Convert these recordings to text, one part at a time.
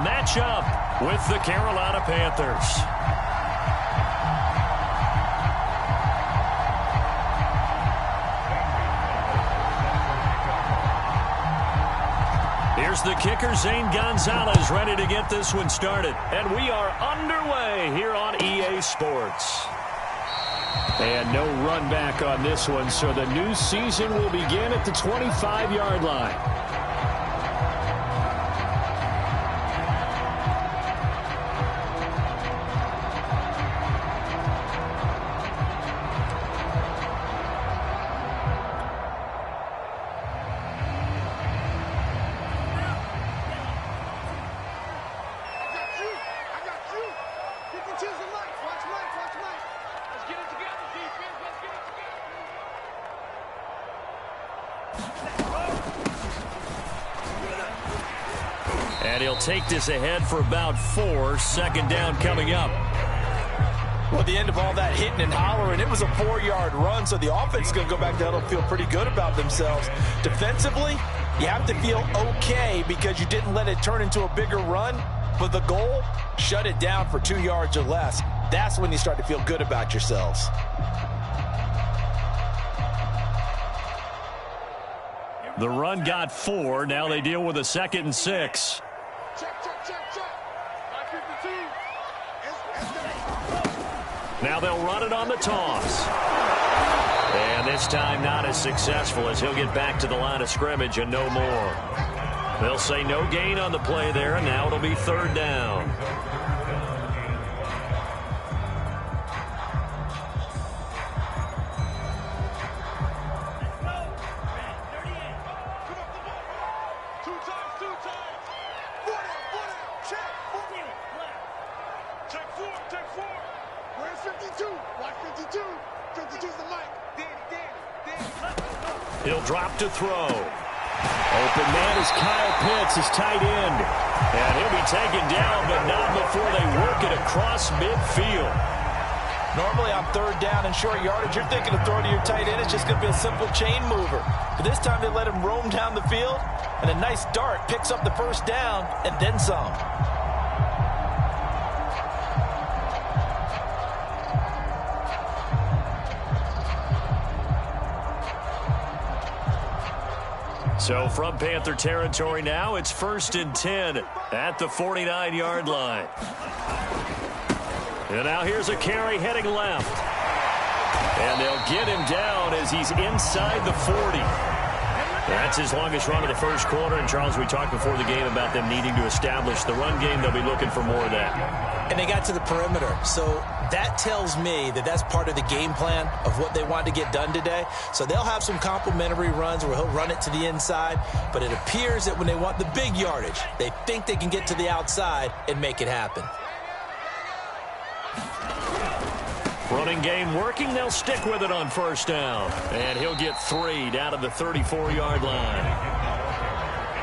match up with the Carolina Panthers. Here's the kicker, Zane Gonzalez, ready to get this one started. And we are underway here on EA Sports. And no run back on this one, so the new season will begin at the 25-yard line. And he'll take this ahead for about 4. Second down coming up. Well, at the end of all that hitting and hollering, it was a 4-yard run, so the offense is going to go back there and feel pretty good about themselves. Defensively, you have to feel okay because you didn't let it turn into a bigger run. But the goal, shut it down for 2 yards or less. That's when you start to feel good about yourselves. The run got 4. Now they deal with a 2nd and 6. Now they'll run it on the toss. And this time not as successful as he'll get back to the line of scrimmage and no more. They'll say no gain on the play there, and now it'll be 3rd down. He'll drop to throw. Open man is Kyle Pitts, his tight end. And he'll be taken down, but not before they work it across midfield. Normally on 3rd down and short yardage, you're thinking of throwing to your tight end. It's just going to be a simple chain mover. But this time they let him roam down the field, and a nice dart picks up the 1st down and then some. So from Panther territory now, it's 1st and 10 at the 49-yard line. And now here's a carry heading left. And they'll get him down as he's inside the 40. That's his longest run of the first quarter. And, Charles, we talked before the game about them needing to establish the run game. They'll be looking for more of that. And they got to the perimeter. So that tells me that that's part of the game plan of what they want to get done today. So they'll have some complementary runs where he'll run it to the inside. But it appears that when they want the big yardage, they think they can get to the outside and make it happen. Running game working. They'll stick with it on 1st down. And he'll get 3 down to the 34-yard line.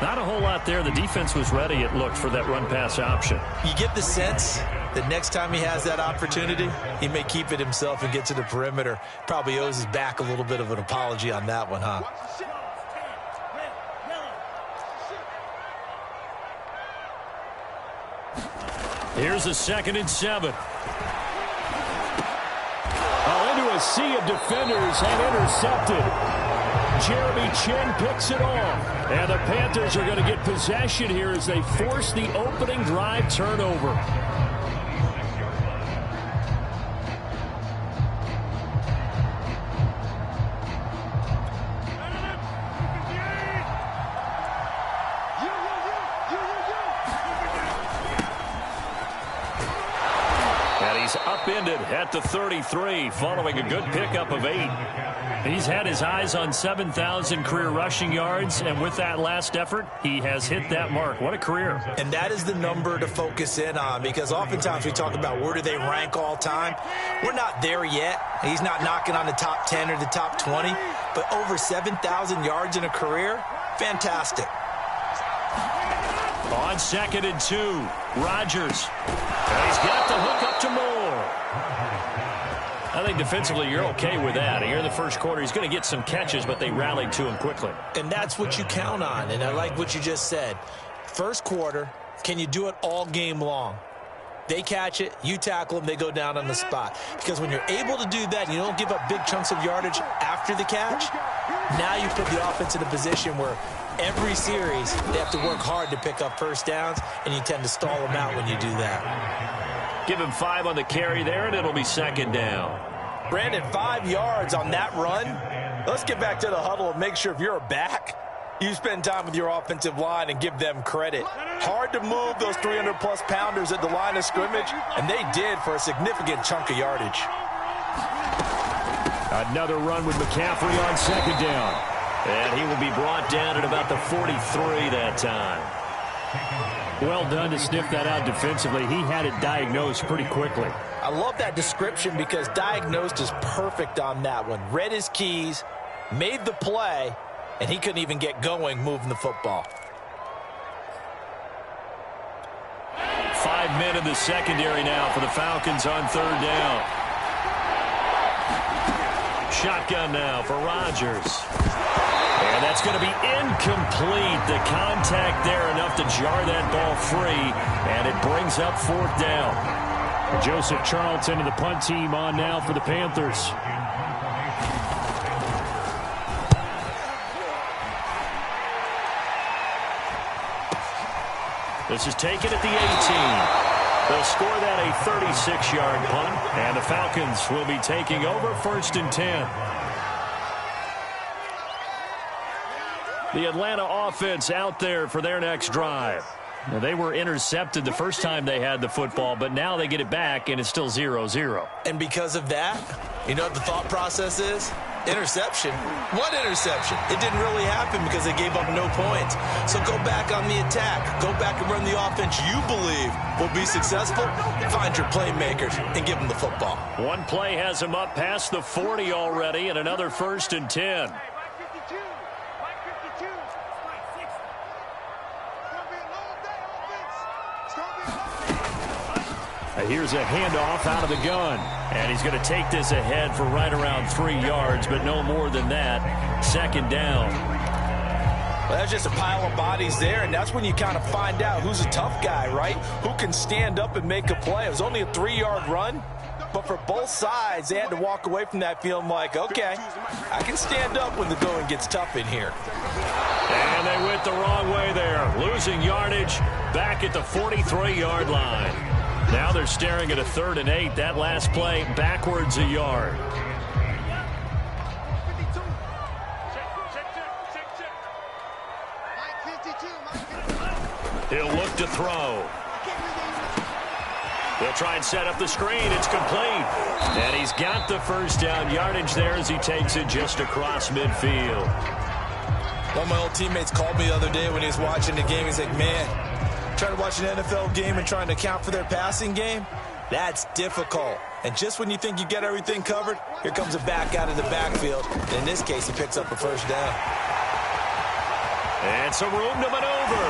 Not a whole lot there. The defense was ready, it looked, for that run-pass option. You get the sense that next time he has that opportunity, he may keep it himself and get to the perimeter. Probably owes his back a little bit of an apology on that one, huh? Here's a 2nd and 7. A sea of defenders and intercepted. Jeremy Chin picks it off. And the Panthers are going to get possession here as they force the opening drive turnover. Upended at the 33 following a good pickup of 8. He's had his eyes on 7,000 career rushing yards, and with that last effort, he has hit that mark. What a career. And that is the number to focus in on, because oftentimes we talk about where do they rank all time. We're not there yet. He's not knocking on the top 10 or the top 20, but over 7,000 yards in a career, fantastic. On 2nd and 2, Rodgers. And he's got the hook up to Moore. I think defensively you're okay with that. Here in the first quarter, he's going to get some catches, but they rallied to him quickly. And that's what you count on, and I like what you just said. First quarter, Can you do it all game long? They catch it, you tackle them, they go down on the spot. Because when you're able to do that and you don't give up big chunks of yardage after the catch, now you put the offense in a position where every series they have to work hard to pick up first downs, and you tend to stall them out when you do that. Give him 5 on the carry there, and it'll be second down. Brandon, 5 yards on that run. Let's get back to the huddle and make sure if you're a back, you spend time with your offensive line and give them credit. Hard to move those 300-plus pounders at the line of scrimmage, and they did for a significant chunk of yardage. Another run with McCaffrey on second down. And he will be brought down at about the 43 that time. Well done to sniff that out defensively. He had it diagnosed pretty quickly. I love that description because diagnosed is perfect on that one. Read his keys, made the play, and he couldn't even get going moving the football. 5 men in the secondary now for the Falcons on third down. Shotgun now for Rodgers. And that's going to be incomplete. The contact there enough to jar that ball free, and it brings up fourth down. Joseph Charlton and the punt team on now for the Panthers. This is taken at the 18. They'll score that a 36-yard punt, and the Falcons will be taking over first and 10. The Atlanta offense out there for their next drive. Now, they were intercepted the first time they had the football, but now they get it back, and it's still 0-0. And because of that, you know what the thought process is? Interception. What interception? It didn't really happen because they gave up no points. So go back on the attack. Go back and run the offense you believe will be successful. Find your playmakers and give them the football. One play has them up past the 40 already, and another first and 10. Here's a handoff out of the gun. And he's going to take this ahead for right around 3 yards, but no more than that. Second down. Well, that's just a pile of bodies there, and that's when you kind of find out who's a tough guy, right? Who can stand up and make a play. It was only a 3-yard run, but for both sides, they had to walk away from that feeling like, okay, I can stand up when the going gets tough in here. And they went the wrong way there. Losing yardage back at the 43-yard line. Now they're staring at a 3rd and 8. That last play backwards a yard. He'll look to throw. He'll try and set up the screen. It's complete. And he's got the first down yardage there as he takes it just across midfield. One of my old teammates called me the other day when he was watching the game. He's like, man, trying to watch an NFL game and trying to account for their passing game, that's difficult. And just when you think you get everything covered, here comes a back out of the backfield. And in this case, he picks up a first down. And some room to maneuver.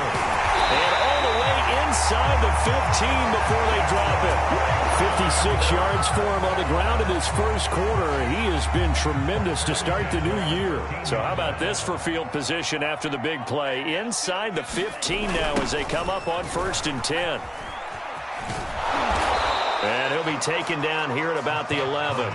And all the way inside the 15 before they drop it. 56 yards for him on the ground in this first quarter. He has been tremendous to start the new year. So how about this for field position after the big play? Inside the 15 now as they come up on 1st and 10. And he'll be taken down here at about the 11.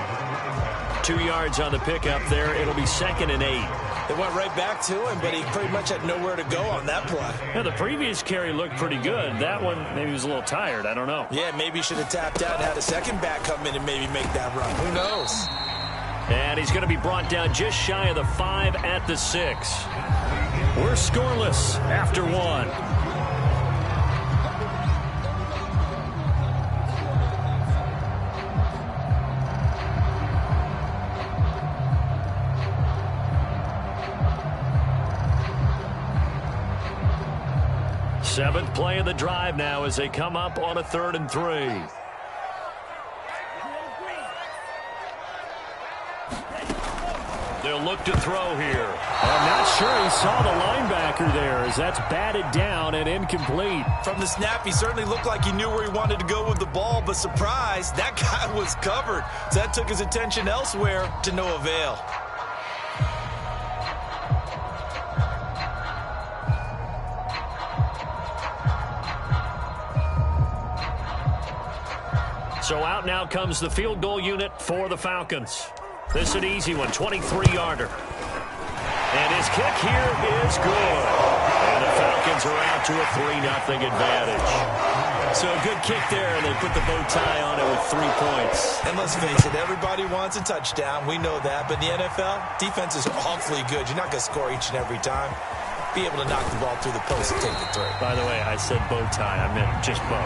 2 yards on the pickup there. It'll be 2nd and 8. They went right back to him, but he pretty much had nowhere to go on that play. Yeah, the previous carry looked pretty good. That one, maybe he was a little tired. I don't know. Yeah, maybe he should have tapped out and had a second back come in and maybe make that run. Who knows? And he's going to be brought down just shy of the 5 at the 6. We're scoreless after 1. Seventh play of the drive now as they come up on a 3rd and 3. They'll look to throw here. I'm not sure he saw the linebacker there as that's batted down and incomplete. From the snap, he certainly looked like he knew where he wanted to go with the ball, but surprise, that guy was covered. So that took his attention elsewhere to no avail. So out now comes the field goal unit for the Falcons. This is an easy one, 23-yarder. And his kick here is good. And the Falcons are out to a 3-0 advantage. So a good kick there, and they put the bow tie on it with 3 points. And let's face it, everybody wants a touchdown. We know that. But in the NFL, defenses are awfully good. You're not going to score each and every time. Be able to knock the ball through the post and take the three. By the way, I said bow tie. I meant just bow.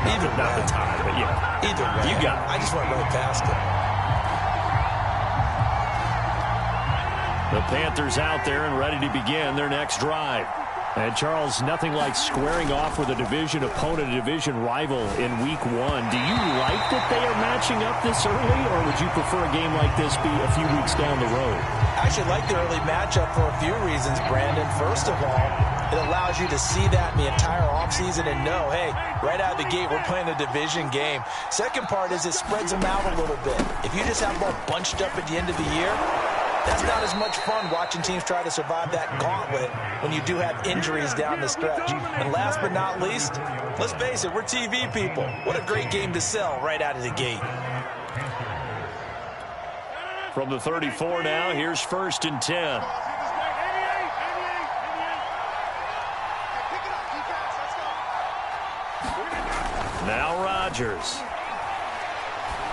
Either not way. the tie, but yeah. Either way. You got it. I just went right past it. The Panthers out there and ready to begin their next drive. And, Charles, nothing like squaring off with a division opponent, a division rival in Week 1. Do you like that they are matching up this early, or would you prefer a game like this be a few weeks down the road? I actually like the early matchup for a few reasons, Brandon. First of all, it allows you to see that in the entire offseason and know, hey, right out of the gate, we're playing a division game. Second part is it spreads them out a little bit. If you just have them all bunched up at the end of the year, that's not as much fun watching teams try to survive that gauntlet when you do have injuries down the stretch. And last but not least, let's face it, we're TV people. What a great game to sell right out of the gate. From the 34 now, here's 1st and 10. Now Rodgers.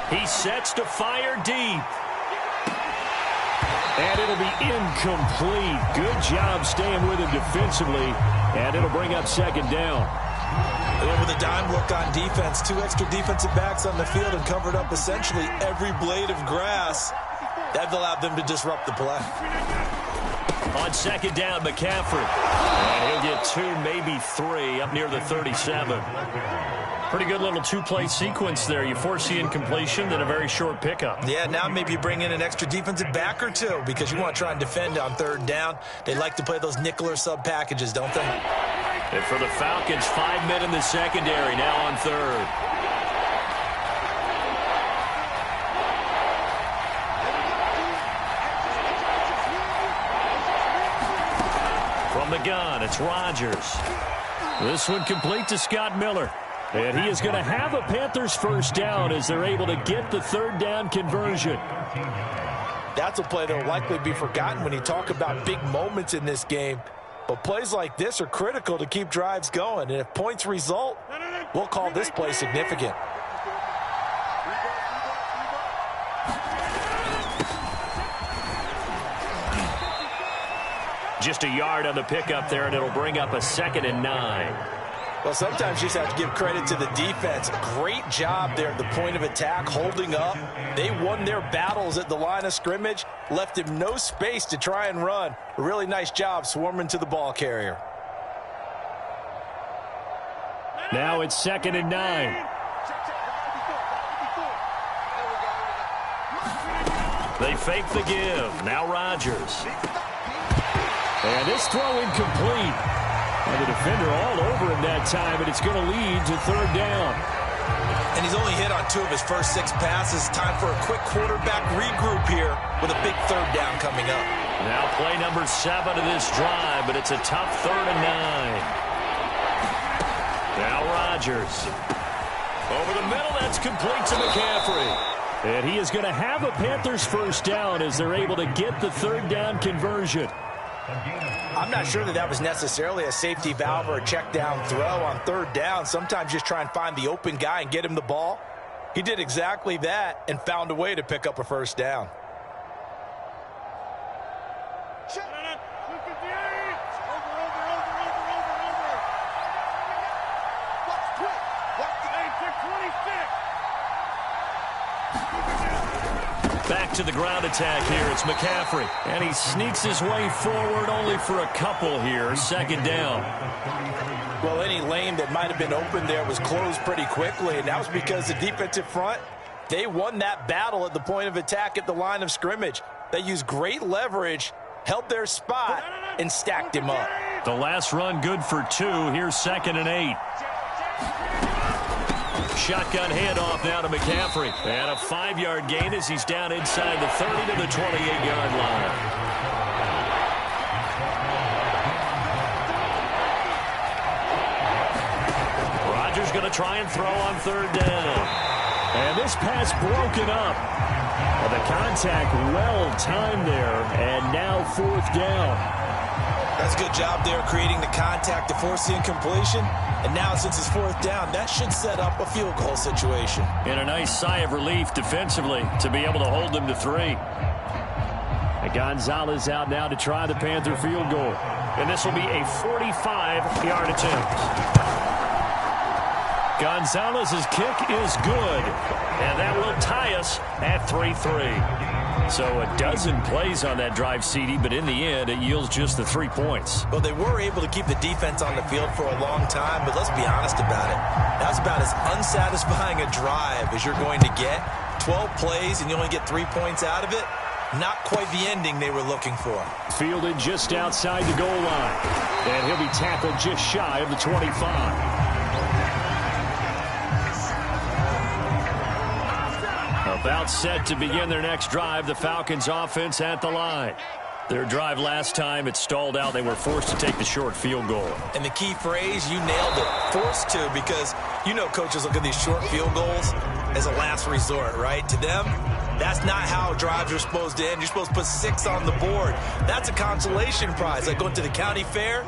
He sets to fire deep. And it'll be incomplete. Good job staying with him defensively. And it'll bring up 2nd down. And with a dime look on defense, 2 extra defensive backs on the field and covered up essentially every blade of grass. That allowed them to disrupt the play. On 2nd down, McCaffrey. And he'll get 2, maybe 3 up near the 37. Pretty good little 2-play sequence there. You foresee incompletion, then a very short pickup. Yeah, now maybe you bring in an extra defensive back or 2 because you want to try and defend on 3rd down. They like to play those nickel or sub packages, don't they? And for the Falcons, 5 men in the secondary, now on 3rd. From the gun, it's Rodgers. This one complete to Scott Miller. And he is going to have a Panthers 1st down as they're able to get the 3rd down conversion. That's a play that will likely be forgotten when you talk about big moments in this game. But plays like this are critical to keep drives going. And if points result, we'll call this play significant. Just a yard on the pickup there, and it'll bring up a 2nd and 9. Well, sometimes you just have to give credit to the defense. Great job there at the point of attack, holding up. They won their battles at the line of scrimmage, left him no space to try and run. A really nice job swarming to the ball carrier. Now it's 2nd and 9. They fake the give. Now Rodgers. And this throw incomplete. And the defender all over him that time, and it's going to lead to 3rd down. And he's only hit on 2 of his first 6 passes. Time for a quick quarterback regroup here with a big 3rd down coming up. Now play number 7 of this drive, but it's a tough 3rd and 9. Now Rodgers. Over the middle, that's complete to McCaffrey. And he is going to have a Panthers 1st down as they're able to get the 3rd down conversion. I'm not sure that was necessarily a safety valve or a check down throw on 3rd down. Sometimes just try and find the open guy and get him the ball. He did exactly that and found a way to pick up a 1st down. Back to the ground attack here. It's McCaffrey. And he sneaks his way forward only for a couple here. 2nd down. Well, any lane that might have been open there was closed pretty quickly, and that was because the defensive front, they won that battle at the point of attack at the line of scrimmage. They used great leverage, held their spot, and stacked him up. The last run good for 2. Here's 2nd and 8. Shotgun handoff now to McCaffrey. And a 5-yard gain as he's down inside the 30 to the 28-yard line. Rodgers going to try and throw on 3rd down. And this pass broken up. Well, the contact well-timed there, and now 4th down. That's a good job there creating the contact to force the incompletion. And now since it's 4th down, that should set up a field goal situation. And a nice sigh of relief defensively to be able to hold them to 3. And Gonzalez out now to try the Panther field goal. And this will be a 45-yard attempt. Gonzalez's kick is good. And that will tie us at 3-3. So a dozen plays on that drive, CD, but in the end, it yields just the 3 points. Well, they were able to keep the defense on the field for a long time, but let's be honest about it. That's about as unsatisfying a drive as you're going to get. 12 plays and you only get 3 points out of it. Not quite the ending they were looking for. Fielded just outside the goal line. And he'll be tackled just shy of the 25. About set to begin their next drive, the Falcons offense at the line. Their drive last time, it stalled out. They were forced to take the short field goal. And the key phrase, you nailed it, forced to, because you know coaches look at these short field goals as a last resort, right? To them, that's not how drives are supposed to end. You're supposed to put 6 on the board. That's a consolation prize. Like going to the county fair,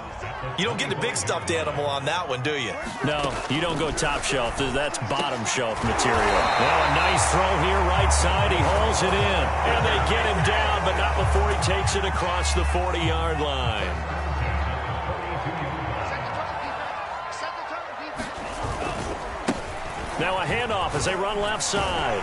you don't get the big stuffed animal on that one, do you? No, you don't go top shelf. That's bottom shelf material. Well, a nice throw here right side. He hauls it in. And they get him down, but not before he takes it across the 40-yard line. Now a handoff as they run left side.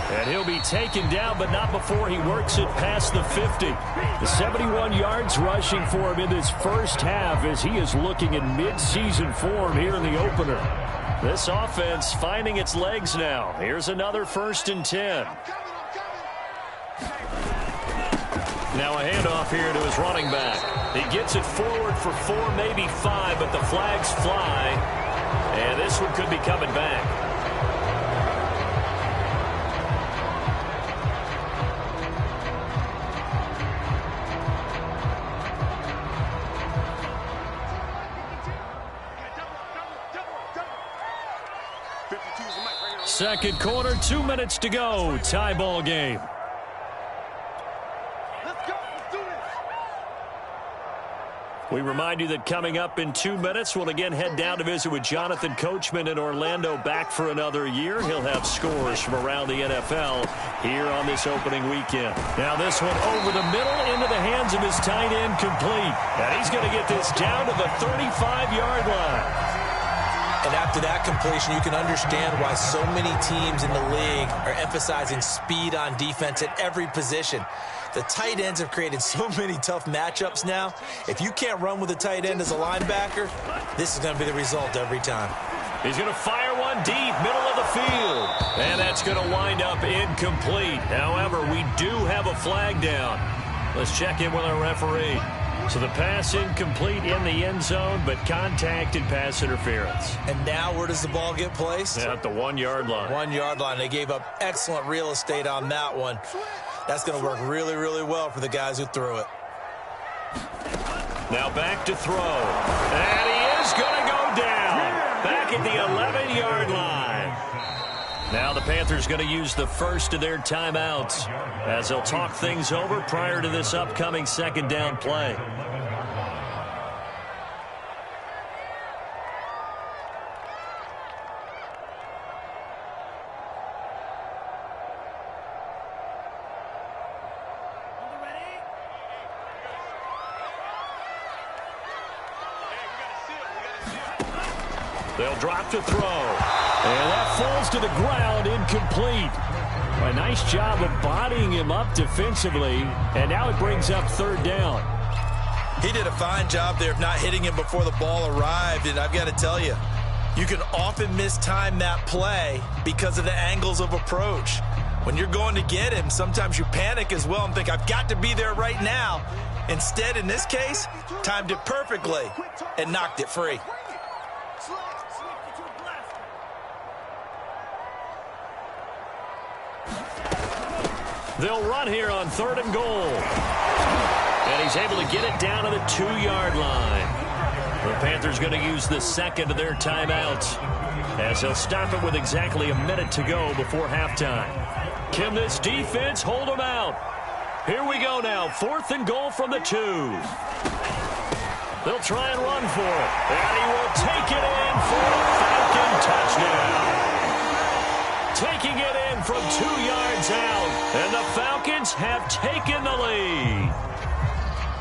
And he'll be taken down, but not before he works it past the 50. The 71 yards rushing for him in this first half as he is looking in mid-season form here in the opener. This offense finding its legs now. Here's another 1st and 10. Now a handoff here to his running back. He gets it forward for 4, maybe 5, but the flags fly. And this one could be coming back. Second quarter, 2 minutes to go. Tie ball game. We remind you that coming up in 2 minutes, we'll again head down to visit with Jonathan Coachman in Orlando, back for another year. He'll have scores from around the NFL here on this opening weekend. Now this one over the middle into the hands of his tight end, complete. And he's going to get this down to the 35-yard line. And after that completion, you can understand why so many teams in the league are emphasizing speed on defense at every position. The tight ends have created so many tough matchups now. If you can't run with a tight end as a linebacker, this is going to be the result every time. He's going to fire one deep, middle of the field. And that's going to wind up incomplete. However, we do have a flag down. Let's check in with our referee. So the pass incomplete in the end zone, but contact and pass interference. And now where does the ball get placed? At the 1-yard line. 1-yard line. They gave up excellent real estate on that one. That's going to work really, really well for the guys who threw it. Now back to throw. And he is going to go down. Back at the 11-yard line. Now the Panthers going to use the first of their timeouts as they'll talk things over prior to this upcoming second down play. They'll drop to throw. And that falls to the ground, incomplete. A nice job of bodying him up defensively, and now it brings up 3rd down. He did a fine job there of not hitting him before the ball arrived, and I've got to tell you, you can often mistime that play because of the angles of approach. When you're going to get him, sometimes you panic as well and think, I've got to be there right now. Instead, in this case, timed it perfectly and knocked it free. They'll run here on 3rd and goal. And he's able to get it down to the 2-yard line. The Panthers going to use the second of their timeouts as as he'll stop it with exactly a minute to go before halftime. Can this defense hold them out? Here we go now. 4th and goal from the 2. They'll try and run for it. And he will take it in for a Falcon touchdown. Taking it in from 2 yards out. And the Falcons have taken the lead.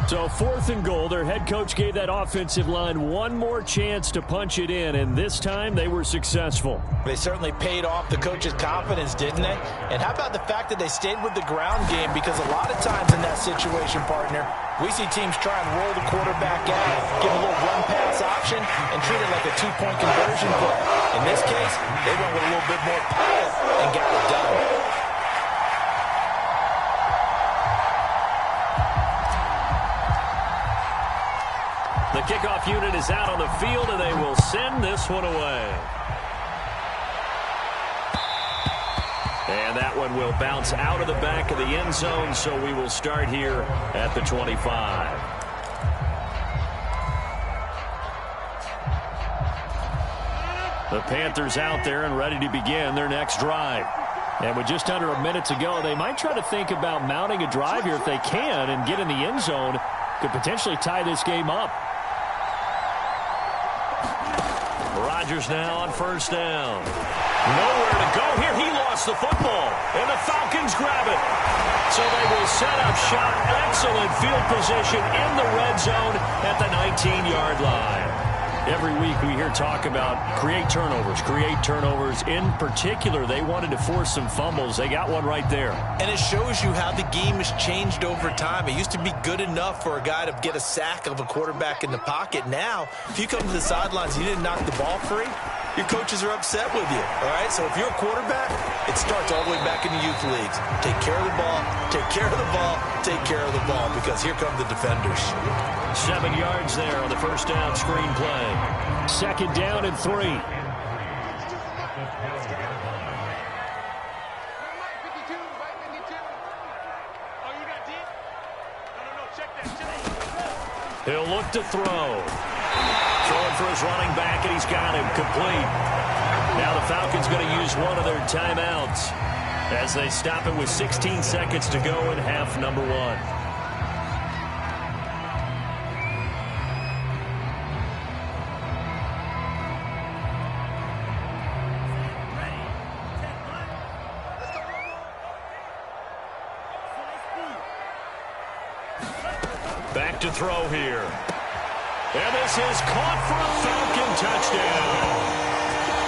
So 4th and goal, their head coach gave that offensive line one more chance to punch it in, and this time they were successful. They certainly paid off the coach's confidence, didn't they? And how about the fact that they stayed with the ground game? Because a lot of times in that situation, partner, we see teams try and roll the quarterback out, give a little run-pass option, and treat it like a 2-point conversion play. In this case, they went with a little bit more power and got it done. The kickoff unit is out on the field, and they will send this one away. And that one will bounce out of the back of the end zone, so we will start here at the 25. The Panthers out there and ready to begin their next drive. And with just under a minute to go, they might try to think about mounting a drive here if they can and get in the end zone. Could potentially tie this game up. Rodgers now on 1st down. Nowhere to go here. He lost the football, and the Falcons grab it. So they will set up shop. Excellent field position in the red zone at the 19-yard line. Every week we hear talk about create turnovers. In particular, they wanted to force some fumbles. They got one right there. And it shows you how the game has changed over time. It used to be good enough for a guy to get a sack of a quarterback in the pocket. Now, if you come to the sidelines and you didn't knock the ball free, your coaches are upset with you. All right? So if you're a quarterback, it starts all the way back in the youth leagues. Take care of the ball, take care of the ball, take care of the ball, because here come the defenders. 7 yards there on the 1st down screen play. 2nd down and 3. He'll look to throw. Throwing for his running back, and he's got him complete. Now the Falcons going to use one of their timeouts as they stop it with 16 seconds to go in half number 1. Back to throw here. And this is caught for a Falcon touchdown.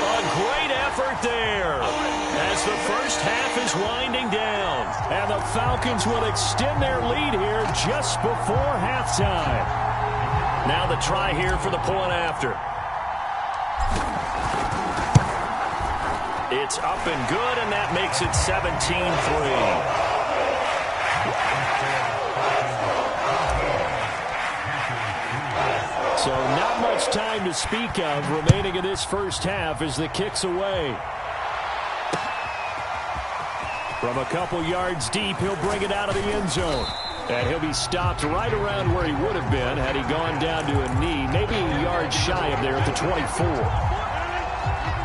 A great effort there as the first half is winding down. And the Falcons will extend their lead here just before halftime. Now the try here for the point after. It's up and good, and that makes it 17-3. So not much time to speak of remaining in this first half as the kick's away. From a couple yards deep, he'll bring it out of the end zone. And he'll be stopped right around where he would have been had he gone down to a knee, maybe a yard shy of there at the 24.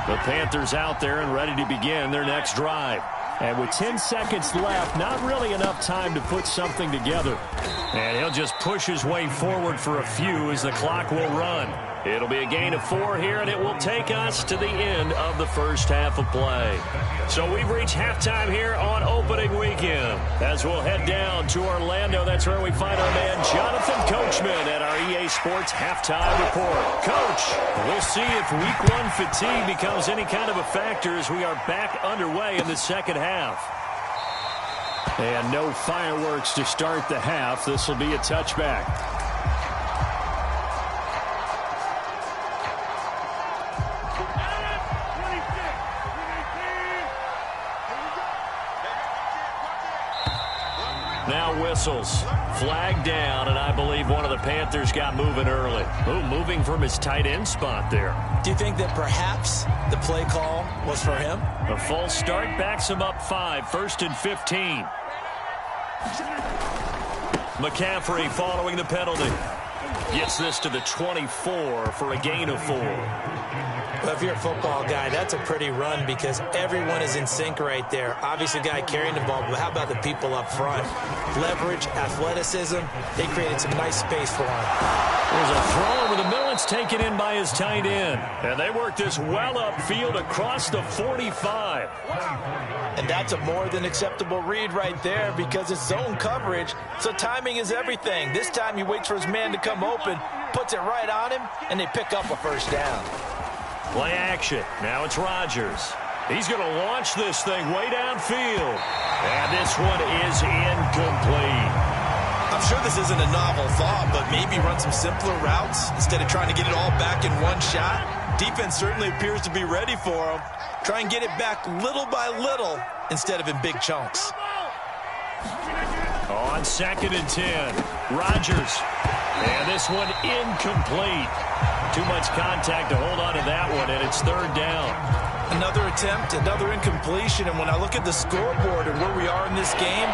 The Panthers out there and ready to begin their next drive. And with 10 seconds left, not really enough time to put something together. And he'll just push his way forward for a few as the clock will run. It'll be a gain of 4 here, and it will take us to the end of the first half of play. So we've reached halftime here on opening weekend. As we'll head down to Orlando, that's where we find our man Jonathan Coachman at our EA Sports Halftime Report. Coach, we'll see if Week 1 fatigue becomes any kind of a factor as we are back underway in the second half. And no fireworks to start the half. This will be a touchback. Now whistles. Flag down, and I believe one of the Panthers got moving early. Ooh, moving from his tight end spot there. Do you think that perhaps the play call was for him? A false start backs him up 5, 1st and 15. McCaffrey following the penalty. Gets this to the 24 for a gain of 4. Well, if you're a football guy, that's a pretty run because everyone is in sync right there. Obviously, the guy carrying the ball, but how about the people up front? Leverage, athleticism, they created some nice space for him. There's a throw over the middle. It's taken in by his tight end. And they work this well upfield across the 45. And that's a more than acceptable read right there because it's zone coverage, so timing is everything. This time he waits for his man to come open, puts it right on him, and they pick up a first down. Play action. Now it's Rodgers. He's going to launch this thing way downfield. And this one is incomplete. I'm sure this isn't a novel thought, but maybe run some simpler routes instead of trying to get it all back in one shot. Defense certainly appears to be ready for him. Try and get it back little by little instead of in big chunks. On 2nd and 10, Rodgers. And this one incomplete. Too much contact to hold on to that one, and it's 3rd down. Another attempt, another incompletion, and when I look at the scoreboard and where we are in this game,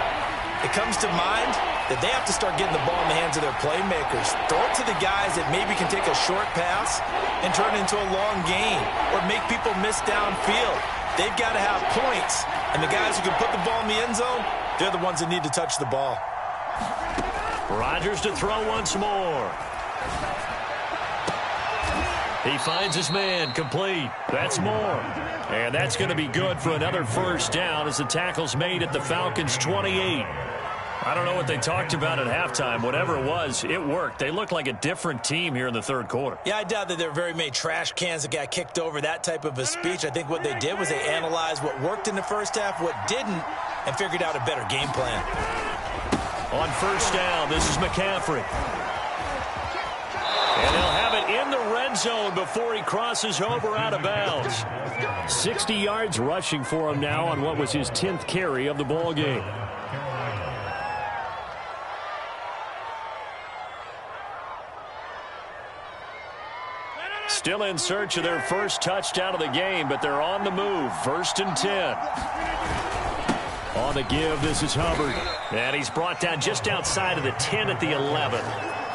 it comes to mind that they have to start getting the ball in the hands of their playmakers. Throw it to the guys that maybe can take a short pass and turn it into a long gain or make people miss downfield. They've got to have points, and the guys who can put the ball in the end zone, they're the ones that need to touch the ball. Rodgers to throw once more. He finds his man, complete. That's more. And that's going to be good for another first down as the tackle's made at the Falcons' 28. I don't know what they talked about at halftime. Whatever it was, it worked. They looked like a different team here in the 3rd quarter. Yeah, I doubt that there were very many trash cans that got kicked over, that type of a speech. I think what they did was they analyzed what worked in the first half, what didn't, and figured out a better game plan. On 1st down, this is McCaffrey. And they'll have it in the red zone before he crosses over out of bounds. 60 yards rushing for him now on what was his 10th carry of the ball game. Still in search of their first touchdown of the game, but they're on the move. 1st and 10. On the give, this is Hubbard. And he's brought down just outside of the 10 at the 11.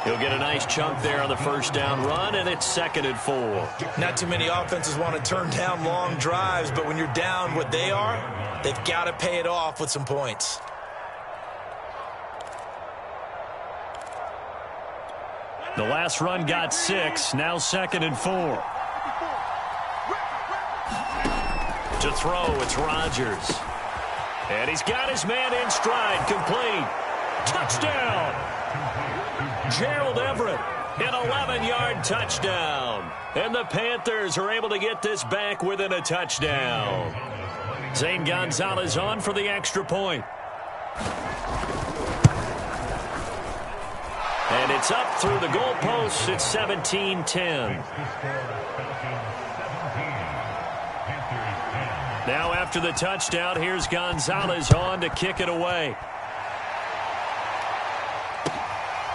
He'll get a nice chunk there on the first down run, and it's 2nd and 4. Not too many offenses want to turn down long drives, but when you're down what they are, they've got to pay it off with some points. The last run got 6, now 2nd and 4. To throw, it's Rodgers. And he's got his man in stride, complete. Touchdown! Gerald Everett, an 11-yard touchdown. And the Panthers are able to get this back within a touchdown. Zane Gonzalez on for the extra point. And it's up through the goalposts. It's 17-10. Now after the touchdown, here's Gonzalez on to kick it away.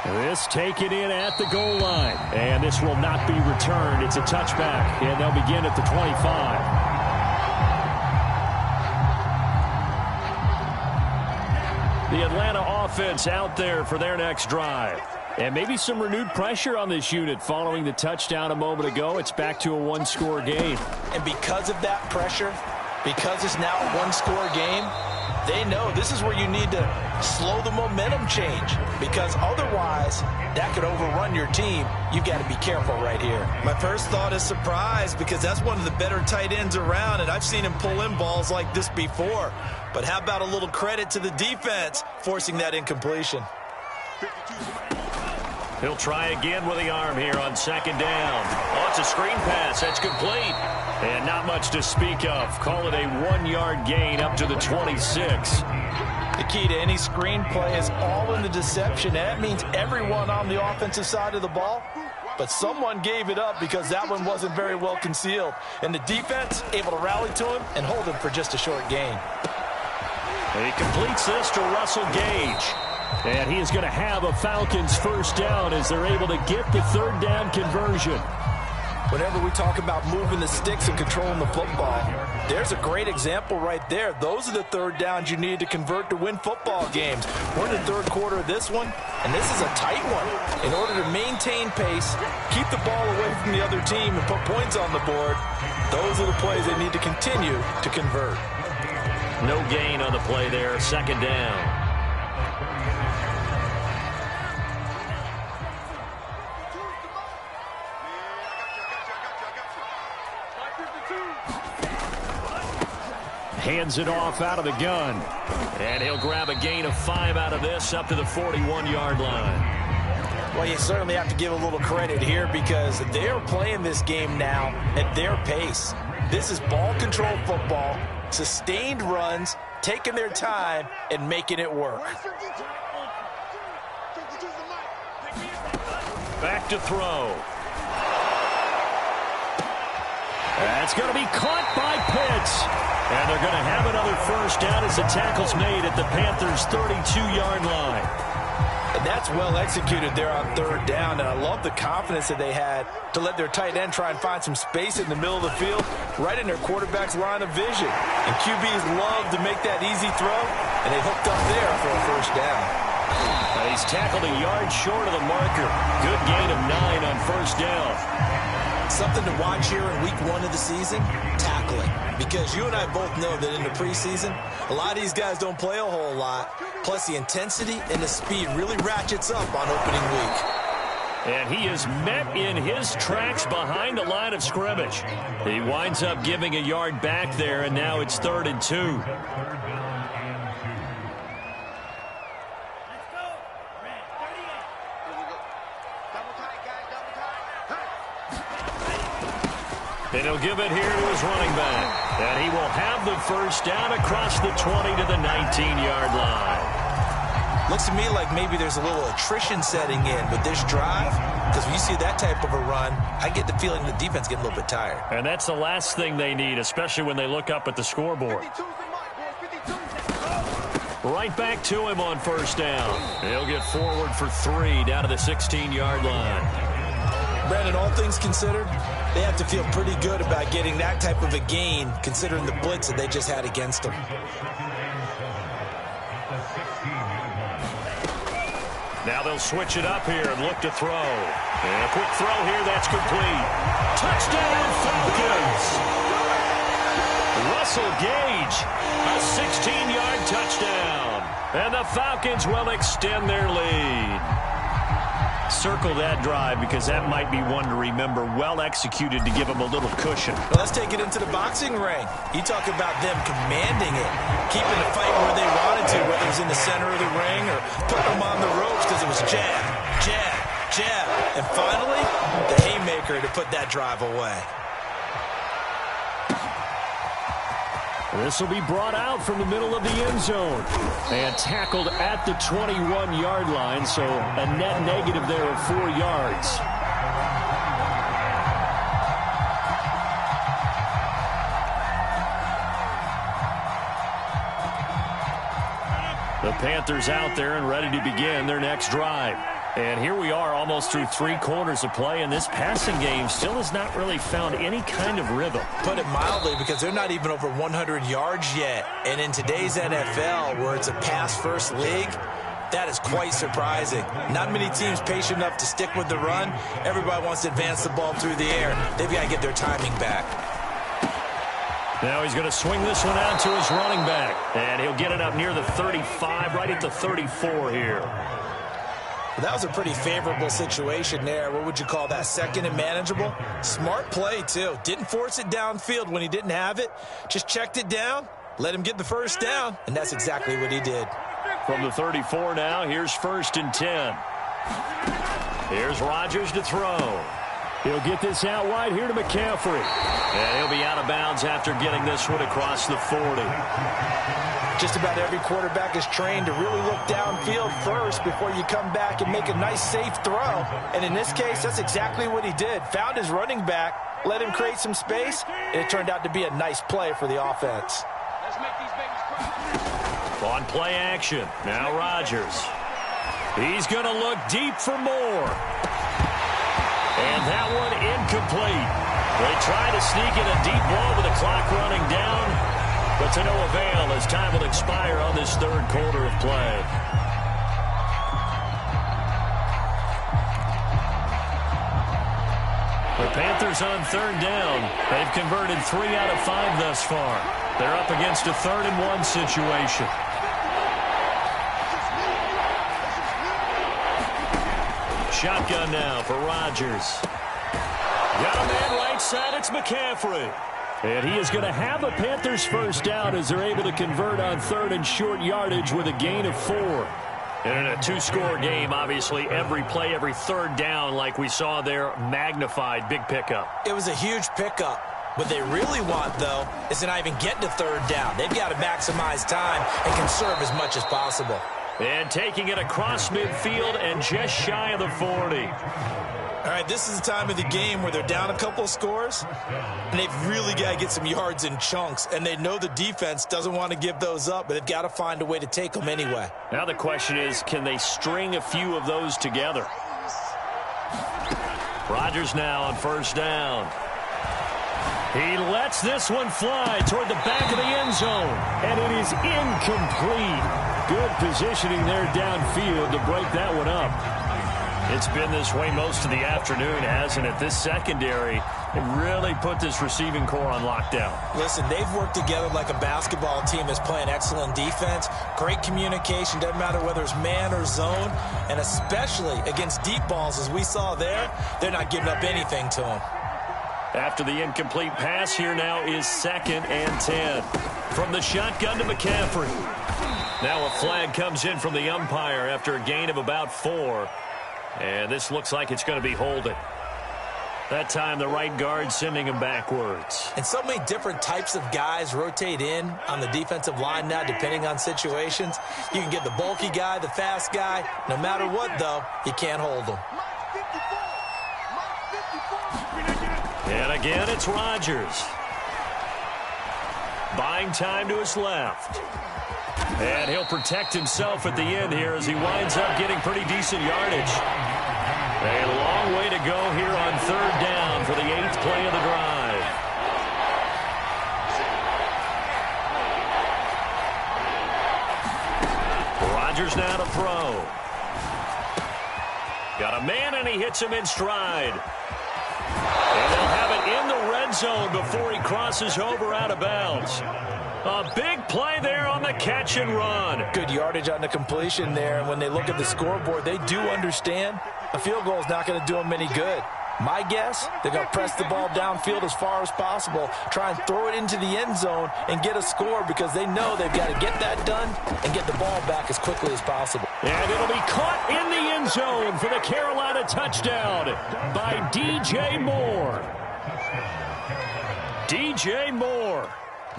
This taken in at the goal line. And this will not be returned. It's a touchback. And they'll begin at the 25. The Atlanta offense out there for their next drive. And maybe some renewed pressure on this unit following the touchdown a moment ago. It's back to a one-score game. And because of that pressure, because it's now a one-score game, they know this is where you need to slow the momentum change, because otherwise that could overrun your team. You've got to be careful right here. My first thought is surprise, because that's one of the better tight ends around, and I've seen him pull in balls like this before. But how about a little credit to the defense forcing that incompletion? He'll try again with the arm here on 2nd down. Oh, it's a screen pass. That's complete. And not much to speak of. Call it a 1-yard gain up to the 26. The key to any screen play is all in the deception. That means everyone on the offensive side of the ball, but someone gave it up because that one wasn't very well concealed. And the defense able to rally to him and hold him for just a short gain. He completes this to Russell Gage. And he is going to have a Falcons first down as they're able to get the 3rd down conversion. Whenever we talk about moving the sticks and controlling the football, there's a great example right there. Those are the third downs you need to convert to win football games. We're in the third quarter of this one, and this is a tight one. In order to maintain pace, keep the ball away from the other team, and put points on the board, those are the plays they need to continue to convert. No gain on the play there, second down. Hands it off out of the gun. And he'll grab a gain of 5 out of this up to the 41-yard line. Well, you certainly have to give a little credit here because they're playing this game now at their pace. This is ball control football, sustained runs, taking their time, and making it work. Back to throw. That's going to be caught by Pitts. And they're going to have another first down as the tackle's made at the Panthers' 32-yard line. And that's well executed there on third down. And I love the confidence that they had to let their tight end try and find some space in the middle of the field, right in their quarterback's line of vision. And QBs love to make that easy throw, and they hooked up there for a first down. He's tackled a yard short of the marker. Good gain of 9 on first down. Something to watch here in week 1 of the season, tackling. Because you and I both know that in the preseason, a lot of these guys don't play a whole lot. Plus, the intensity and the speed really ratchets up on opening week. And he is met in his tracks behind the line of scrimmage. He winds up giving a yard back there, and now it's 3rd and 2. And he'll give it here to his running back. And he will have the first down across the 20 to the 19-yard line. Looks to me like maybe there's a little attrition setting in with this drive. Because when you see that type of a run, I get the feeling the defense getting a little bit tired. And that's the last thing they need, especially when they look up at the scoreboard. Right back to him on first down. He'll get forward for 3 down to the 16-yard line. Brandon, all things considered, they have to feel pretty good about getting that type of a gain, considering the blitz that they just had against them. Now they'll switch it up here and look to throw. And a quick throw here, that's complete. Touchdown, Falcons! Russell Gage, a 16-yard touchdown. And the Falcons will extend their lead. Circle that drive because that might be one to remember. Well executed to give them a little cushion. Well, let's take it into the boxing ring. You talk about them commanding it, keeping the fight where they wanted to, whether it was in the center of the ring or putting them on the ropes because it was jab, jab, jab. And finally, the haymaker to put that drive away. This will be brought out from the middle of the end zone and tackled at the 21-yard line, so a net negative there of 4 yards. The Panthers out there and ready to begin their next drive. And here we are almost through 3 quarters of play, and this passing game still has not really found any kind of rhythm. Put it mildly, because they're not even over 100 yards yet. And in today's NFL, where it's a pass-first league, that is quite surprising. Not many teams patient enough to stick with the run. Everybody wants to advance the ball through the air. They've got to get their timing back. Now he's going to swing this one out to his running back. And he'll get it up near the 35, right at the 34 here. Well, that was a pretty favorable situation there. What would you call that? Second and manageable? Smart play, too. Didn't force it downfield when he didn't have it. Just checked it down, let him get the first down, and that's exactly what he did. From the 34 now, here's 1st and 10. Here's Rodgers to throw. He'll get this out wide here to McCaffrey. And he'll be out of bounds after getting this one across the 40. Just about every quarterback is trained to really look downfield first before you come back and make a nice, safe throw. And in this case, that's exactly what he did. Found his running back, let him create some space, and it turned out to be a nice play for the offense. Let's make these babies cry. On play action, now Rodgers. He's going to look deep for more. And that one incomplete. incomplete. They try to sneak in a deep ball with the clock running down, but to no avail as time will expire on this third quarter of play. The Panthers on third down. They've converted 3 out of 5 thus far. They're up against a 3rd-and-1 situation. Shotgun now for Rodgers. Got a man right side. It's McCaffrey. And he is going to have a Panthers first down as they're able to convert on 3rd and short yardage with a gain of 4. And in a 2-score game, obviously, every play, every 3rd down, like we saw there, magnified. Big pickup. It was a huge pickup. What they really want, though, is to not even get to 3rd down. They've got to maximize time and conserve as much as possible. And taking it across midfield and just shy of the 40. All right, this is the time of the game where they're down a couple of scores, and they've really got to get some yards in chunks, and they know the defense doesn't want to give those up, but they've got to find a way to take them anyway. Now the question is, can they string a few of those together? Rodgers now on first down. He lets this one fly toward the back of the end zone, and it is incomplete. Good positioning there downfield to break that one up. It's been this way most of the afternoon, hasn't it? This secondary really put this receiving core on lockdown. Listen, they've worked together like a basketball team that's playing excellent defense. Great communication, doesn't matter whether it's man or zone, and especially against deep balls, as we saw there, they're not giving up anything to them. After the incomplete pass, here now is 2nd and 10. From the shotgun to McCaffrey. Now a flag comes in from the umpire after a gain of about 4. And this looks like it's going to be holding. That time the right guard sending him backwards. And so many different types of guys rotate in on the defensive line now depending on situations. You can get the bulky guy, the fast guy. No matter what, though, you can't hold them. And again, it's Rodgers. Buying time to his left. And he'll protect himself at the end here as he winds up getting pretty decent yardage. A long way to go here on 3rd down for the 8th play of the drive. Rodgers now to throw. Got a man, and he hits him in stride. And they'll have it in the red zone before he crosses over out of bounds. A big play there on the catch and run. Good yardage on the completion there. And when they look at the scoreboard, they do understand a field goal is not going to do them any good. My guess, they're going to press the ball downfield as far as possible, try and throw it into the end zone and get a score because they know they've got to get that done and get the ball back as quickly as possible. And it'll be caught in the end zone for the Carolina touchdown by DJ Moore. DJ Moore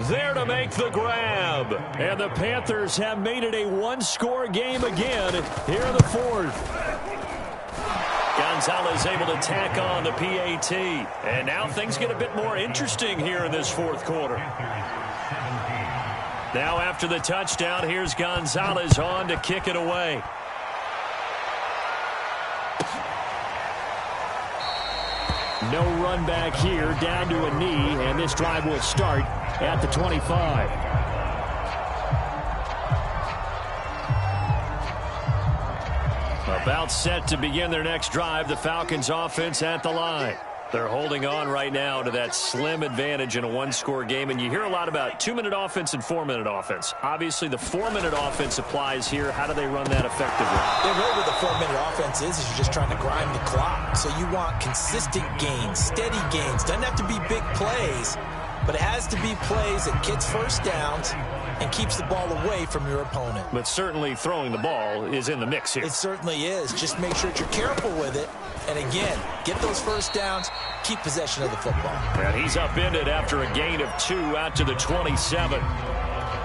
there to make the grab. And the Panthers have made it a 1-score game again here in the 4th. Gonzalez able to tack on the PAT. And now things get a bit more interesting here in this 4th quarter. Now after the touchdown, here's Gonzalez on to kick it away. No run back here, down to a knee, and this drive will start at the 25. About set to begin their next drive, the Falcons offense at the line. They're holding on right now to that slim advantage in a 1-score game, and you hear a lot about 2-minute offense and 4-minute offense. Obviously, the 4-minute offense applies here. How do they run that effectively? Yeah, really what the 4-minute offense is you're just trying to grind the clock. So you want consistent gains, steady gains. Doesn't have to be big plays, but it has to be plays that gets first downs and keeps the ball away from your opponent. But certainly throwing the ball is in the mix here. It certainly is. Just make sure that you're careful with it. And again, get those first downs, keep possession of the football. And he's upended after a gain of 2 out to the 27.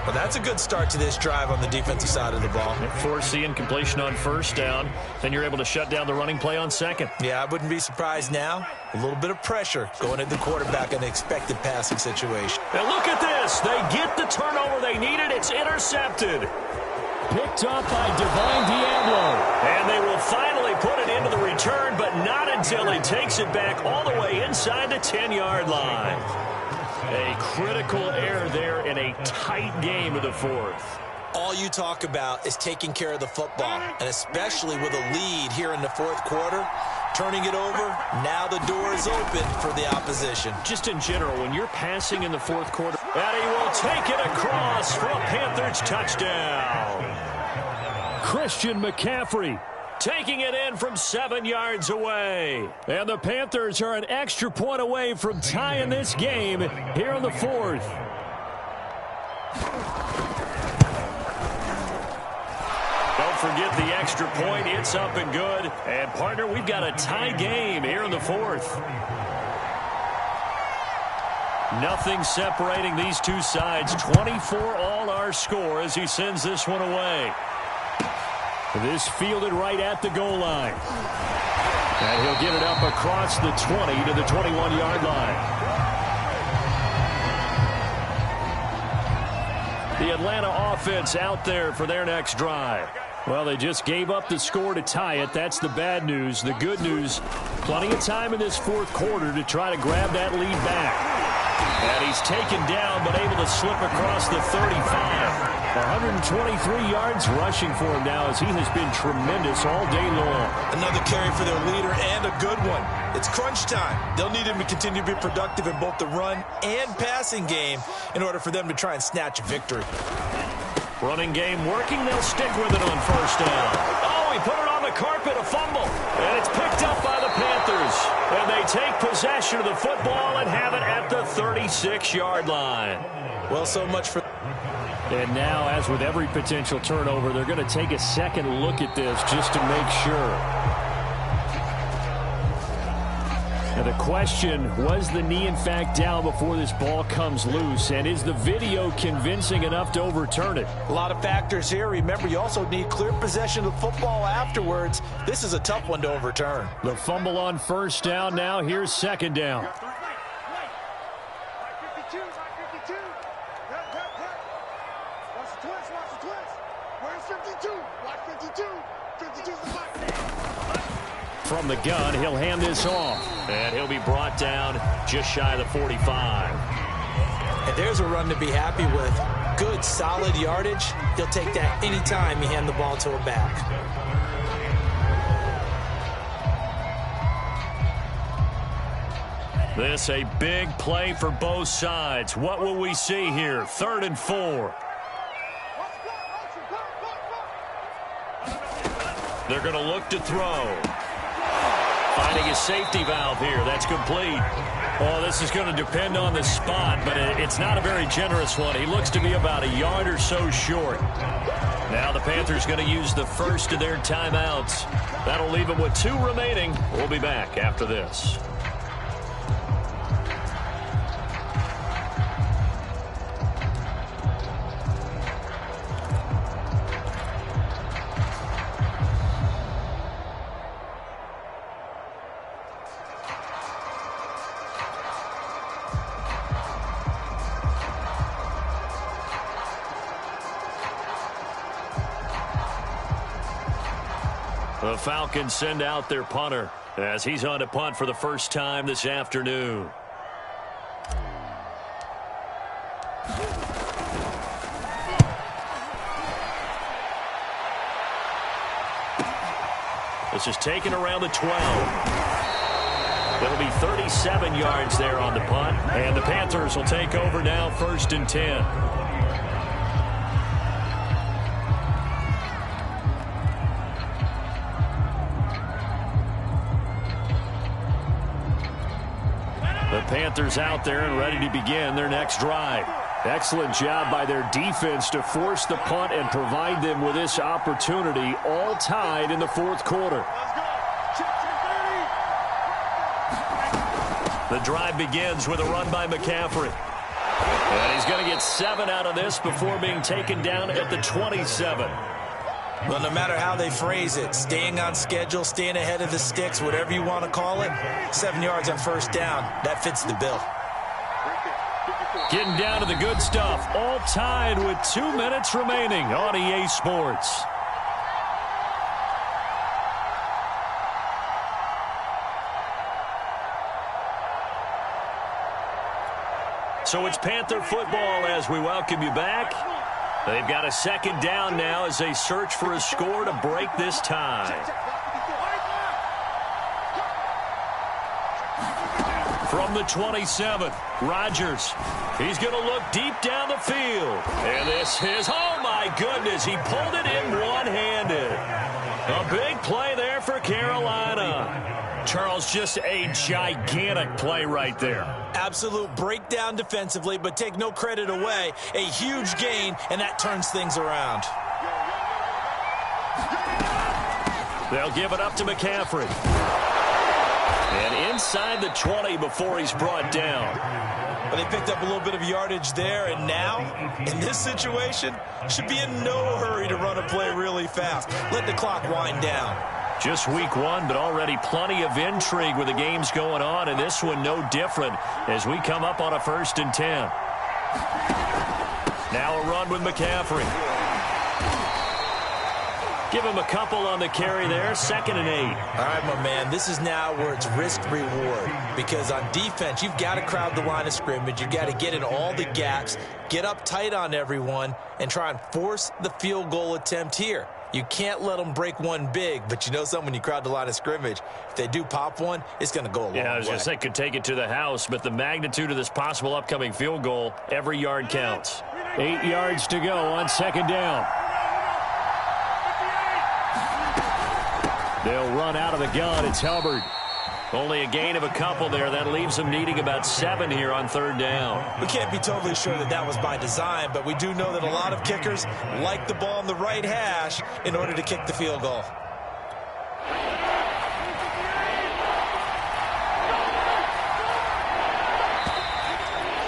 Well, that's a good start to this drive on the defensive side of the ball. Force the incompletion on first down. Then you're able to shut down the running play on second. Yeah, I wouldn't be surprised now. A little bit of pressure going at the quarterback in an expected passing situation. And look at this. They get the turnover they needed. It's intercepted. Picked up by Divine Diablo. And they will finally put it into the return, but not until he takes it back all the way inside the 10-yard line. A critical error there in a tight game of the fourth. All you talk about is taking care of the football, and especially with a lead here in the fourth quarter, turning it over, now the door is open for the opposition. Just in general, when you're passing in the fourth quarter, and he will take it across for a Panthers touchdown. Christian McCaffrey taking it in from 7 yards away. And the Panthers are an extra point away from tying this game here in the fourth. Don't forget the extra point. It's up and good. And, partner, we've got a tie game here in the fourth. Nothing separating these two sides. 24 all our score as he sends this one away. This fielded right at the goal line. And he'll get it up across the 20 to the 21-yard line. The Atlanta offense out there for their next drive. Well, they just gave up the score to tie it. That's the bad news. The good news, plenty of time in this fourth quarter to try to grab that lead back. And he's taken down, but able to slip across the 35. 123 yards rushing for him now as he has been tremendous all day long. Another carry for their leader and a good one. It's crunch time. They'll need him to continue to be productive in both the run and passing game in order for them to try and snatch a victory. Running game working. They'll stick with it on first down. Oh, he put it on the carpet, a fumble. And it's picked up by the Panthers. And they take possession of the football and have it at the 36-yard line. Well, so much for... And now, as with every potential turnover, they're going to take a second look at this just to make sure. Now the question, was the knee in fact down before this ball comes loose? And is the video convincing enough to overturn it? A lot of factors here. Remember, you also need clear possession of the football afterwards. This is a tough one to overturn. The fumble on first down now. Here's second down. From the gun, he'll hand this off. And he'll be brought down just shy of the 45. And there's a run to be happy with. Good, solid yardage. He'll take that anytime you hand the ball to a back. This a big play for both sides. What will we see here? 3rd and 4. They're going to look to throw. Finding a safety valve here. That's complete. Oh, this is going to depend on the spot, but it's not a very generous one. He looks to be about a yard or so short. Now the Panthers going to use the first of their timeouts. That'll leave them with 2 remaining. We'll be back after this. The Falcons send out their punter as he's on to punt for the first time this afternoon. This is taken around the 12. It'll be 37 yards there on the punt, and the Panthers will take over now 1st and 10. The Panthers out there and ready to begin their next drive. Excellent job by their defense to force the punt and provide them with this opportunity, all tied in the fourth quarter. The drive begins with a run by McCaffrey. And he's going to get 7 out of this before being taken down at the 27. Well, no matter how they phrase it, staying on schedule, staying ahead of the sticks, whatever you want to call it, 7 yards on first down, that fits the bill. Getting down to the good stuff, all tied with 2 minutes remaining on EA Sports. So it's Panther football as we welcome you back. They've got a second down now as they search for a score to break this tie. From the 27th, Rodgers. He's going to look deep down the field. And this is, oh my goodness, he pulled it in one-handed. A big play there for Carolina. Charles, just a gigantic play right there. Absolute breakdown defensively, but take no credit away. A huge gain, and that turns things around. They'll give it up to McCaffrey. And inside the 20 before he's brought down. But they picked up a little bit of yardage there, and now, in this situation, should be in no hurry to run a play really fast. Let the clock wind down. Just week one, but already plenty of intrigue with the games going on, and this one no different as we come up on a 1st and 10. Now a run with McCaffrey. Give him a couple on the carry there, 2nd and 8. All right, my man, this is now where it's risk-reward. Because on defense, you've got to crowd the line of scrimmage. You've got to get in all the gaps, get up tight on everyone, and try and force the field goal attempt here. You can't let them break one big, but you know something, when you crowd the line of scrimmage, if they do pop one, it's going to go a long way. Yeah, I was going to say, could take it to the house, but the magnitude of this possible upcoming field goal, every yard counts. 8 yards to go on 2nd down. They'll run out of the gun. It's Hubbard. Only a gain of a couple there. That leaves them needing about 7 here on 3rd down. We can't be totally sure that that was by design, but we do know that a lot of kickers like the ball on the right hash in order to kick the field goal.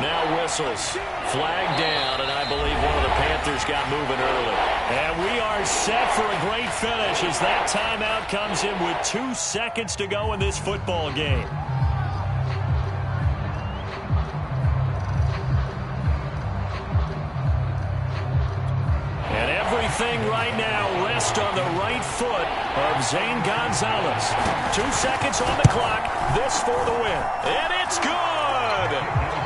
Now whistles. Flag down, and I believe one of the Panthers got moving early. And we are set for a great finish as that timeout comes in with 2 seconds to go in this football game. And everything right now rests on the right foot of Zane Gonzalez. 2 seconds on the clock. This for the win. And it's good!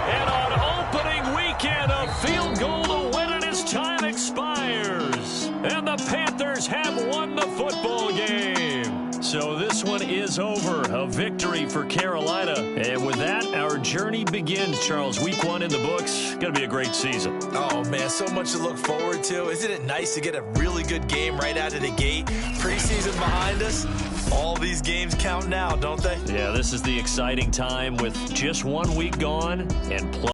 And on opening weekend, a field goal to win it as time expires. And the Panthers have won the football game. So this one is over. A victory for Carolina. And with that, our journey begins, Charles. Week 1 in the books. Going to be a great season. Oh, man, so much to look forward to. Isn't it nice to get a really good game right out of the gate? Preseason behind us. All these games count now, don't they? Yeah, this is the exciting time with just 1 week gone and